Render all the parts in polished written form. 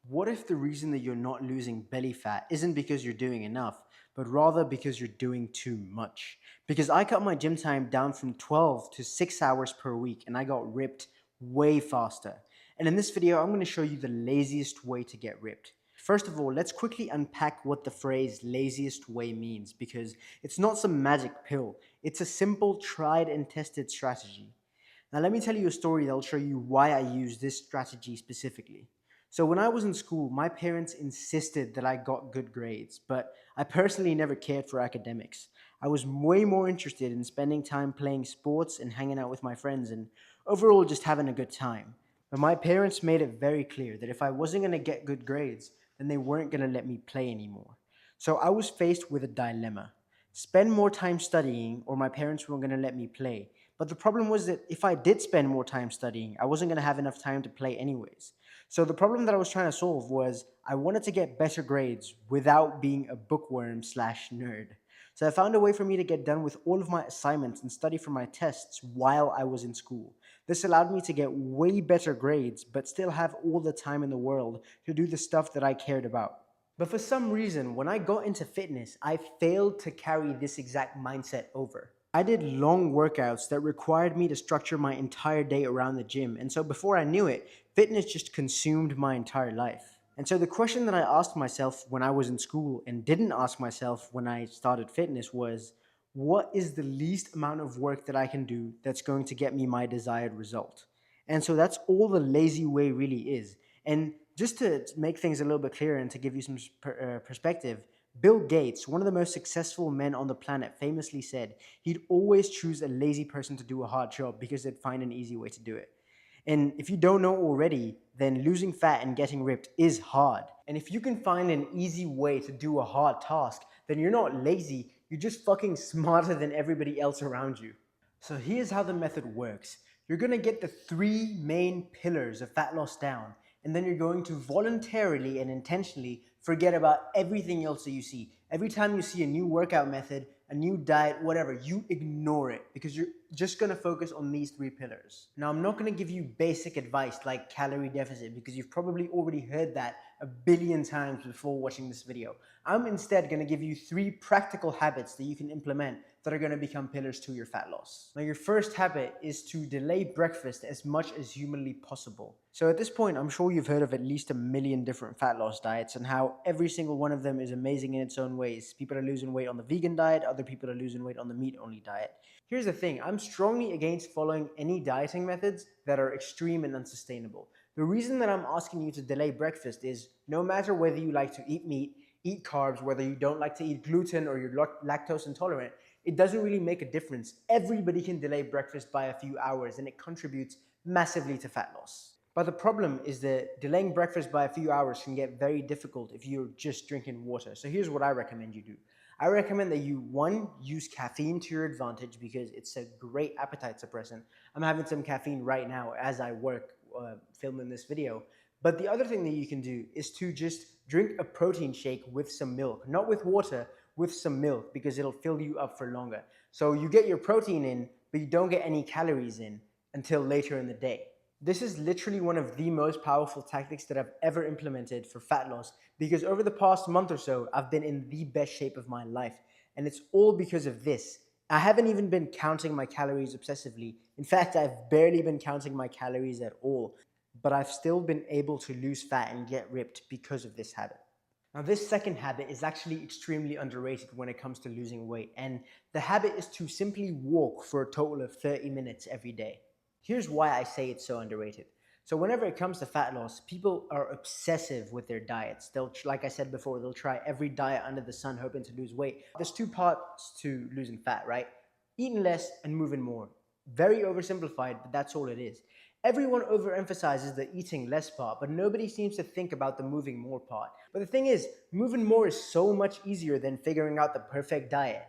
What if the reason that you're not losing belly fat isn't because you're doing enough, but rather because you're doing too much? Because I cut my gym time down from 12 to 6 hours per week and I got ripped way faster. And in this video, I'm going to show you the laziest way to get ripped. First of all, let's quickly unpack what the phrase laziest way means because it's not some magic pill. It's a simple, tried and tested strategy. Now, let me tell you a story that'll show you why I use this strategy specifically. So when I was in school, my parents insisted that I got good grades, but I personally never cared for academics. I was way more interested in spending time playing sports and hanging out with my friends and overall just having a good time. But my parents made it very clear that if I wasn't going to get good grades, then they weren't going to let me play anymore. So I was faced with a dilemma. Spend more time studying or my parents weren't going to let me play. But the problem was that if I did spend more time studying, I wasn't going to have enough time to play anyways. So the problem that I was trying to solve was I wanted to get better grades without being a bookworm slash nerd. So I found a way for me to get done with all of my assignments and study for my tests while I was in school. This allowed me to get way better grades, but still have all the time in the world to do the stuff that I cared about. But for some reason, when I got into fitness, I failed to carry this exact mindset over. I did long workouts that required me to structure my entire day around the gym, and so before I knew it, fitness just consumed my entire life. And so the question that I asked myself when I was in school and didn't ask myself when I started fitness was, what is the least amount of work that I can do that's going to get me my desired result? And so that's all the lazy way really is. And just to make things a little bit clearer and to give you some perspective, Bill Gates, one of the most successful men on the planet, famously said he'd always choose a lazy person to do a hard job because they'd find an easy way to do it. And if you don't know already, then losing fat and getting ripped is hard. And if you can find an easy way to do a hard task, then you're not lazy, you're just fucking smarter than everybody else around you. So here's how the method works. You're gonna get the three main pillars of fat loss down, and then you're going to voluntarily and intentionally forget about everything else that you see. Every time you see a new workout method, a new diet, whatever, you ignore it because you're just gonna focus on these three pillars. Now, I'm not gonna give you basic advice like calorie deficit because you've probably already heard that a billion times before watching this video. I'm instead gonna give you three practical habits that you can implement that are gonna become pillars to your fat loss. Now, your first habit is to delay breakfast as much as humanly possible. So at this point, I'm sure you've heard of at least a million different fat loss diets and how every single one of them is amazing in its own ways. People are losing weight on the vegan diet, other people are losing weight on the meat-only diet. Here's the thing, I'm strongly against following any dieting methods that are extreme and unsustainable. The reason that I'm asking you to delay breakfast is no matter whether you like to eat meat, eat carbs, whether you don't like to eat gluten or you're lactose intolerant, it doesn't really make a difference. Everybody can delay breakfast by a few hours and it contributes massively to fat loss. But the problem is that delaying breakfast by a few hours can get very difficult if you're just drinking water. So here's what I recommend you do. I recommend that you, one, use caffeine to your advantage because it's a great appetite suppressant. I'm having some caffeine right now as I work filming this video. But the other thing that you can do is to just drink a protein shake with some milk, not with water, with some milk because it'll fill you up for longer. So you get your protein in, but you don't get any calories in until later in the day. This is literally one of the most powerful tactics that I've ever implemented for fat loss because over the past month or so, I've been in the best shape of my life. And it's all because of this. I haven't even been counting my calories obsessively. In fact, I've barely been counting my calories at all. But I've still been able to lose fat and get ripped because of this habit. Now, this second habit is actually extremely underrated when it comes to losing weight. And the habit is to simply walk for a total of 30 minutes every day. Here's why I say it's so underrated. So whenever it comes to fat loss, people are obsessive with their diets. They'll, like I said before, they'll try every diet under the sun hoping to lose weight. There's two parts to losing fat, right? Eating less and moving more. Very oversimplified, but that's all it is. Everyone overemphasizes the eating less part, but nobody seems to think about the moving more part. But the thing is, moving more is so much easier than figuring out the perfect diet.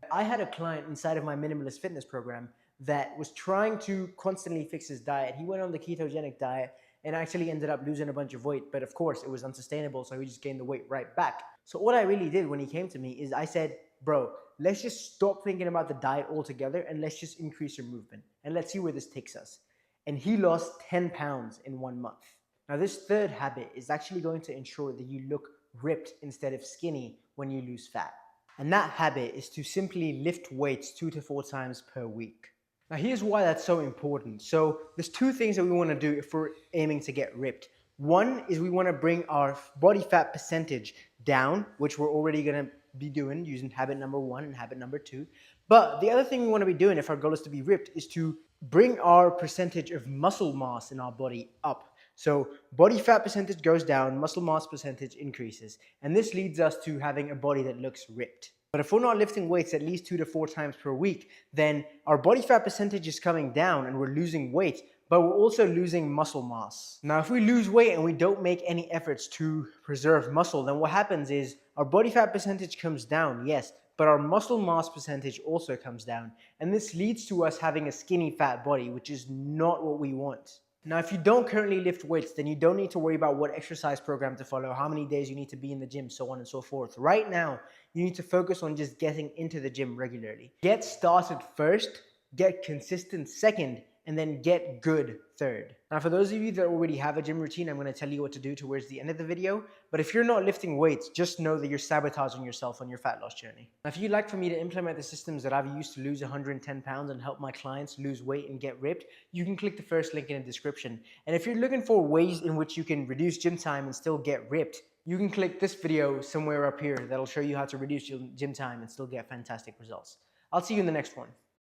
I had a client inside of my minimalist fitness program that was trying to constantly fix his diet. He went on the ketogenic diet and actually ended up losing a bunch of weight. But of course, it was unsustainable, so he just gained the weight right back. So what I really did when he came to me is I said, bro, let's just stop thinking about the diet altogether and let's just increase your movement. And let's see where this takes us. And he lost 10 pounds in 1 month. Now, this third habit is actually going to ensure that you look ripped instead of skinny when you lose fat. And that habit is to simply lift weights 2 to 4 times per week. Now, here's why that's so important. So there's two things that we want to do if we're aiming to get ripped. One is we want to bring our body fat percentage down, which we're already going to be doing using habit number 1 and habit number 2. But the other thing we want to be doing if our goal is to be ripped is to bring our percentage of muscle mass in our body up. So body fat percentage goes down, muscle mass percentage increases. And this leads us to having a body that looks ripped. But if we're not lifting weights at least 2 to 4 times per week, then our body fat percentage is coming down and we're losing weight, but we're also losing muscle mass. Now, if we lose weight and we don't make any efforts to preserve muscle, then what happens is our body fat percentage comes down, yes, but our muscle mass percentage also comes down. And this leads to us having a skinny fat body, which is not what we want. Now, if you don't currently lift weights, then you don't need to worry about what exercise program to follow, how many days you need to be in the gym, so on and so forth. Right now, you need to focus on just getting into the gym regularly. Get started first, get consistent second, and then get good third. Now, for those of you that already have a gym routine, I'm going to tell you what to do towards the end of the video. But if you're not lifting weights, just know that you're sabotaging yourself on your fat loss journey. Now, if you'd like for me to implement the systems that I've used to lose 110 pounds and help my clients lose weight and get ripped, you can click the first link in the description. And if you're looking for ways in which you can reduce gym time and still get ripped, you can click this video somewhere up here that'll show you how to reduce your gym time and still get fantastic results. I'll see you in the next one.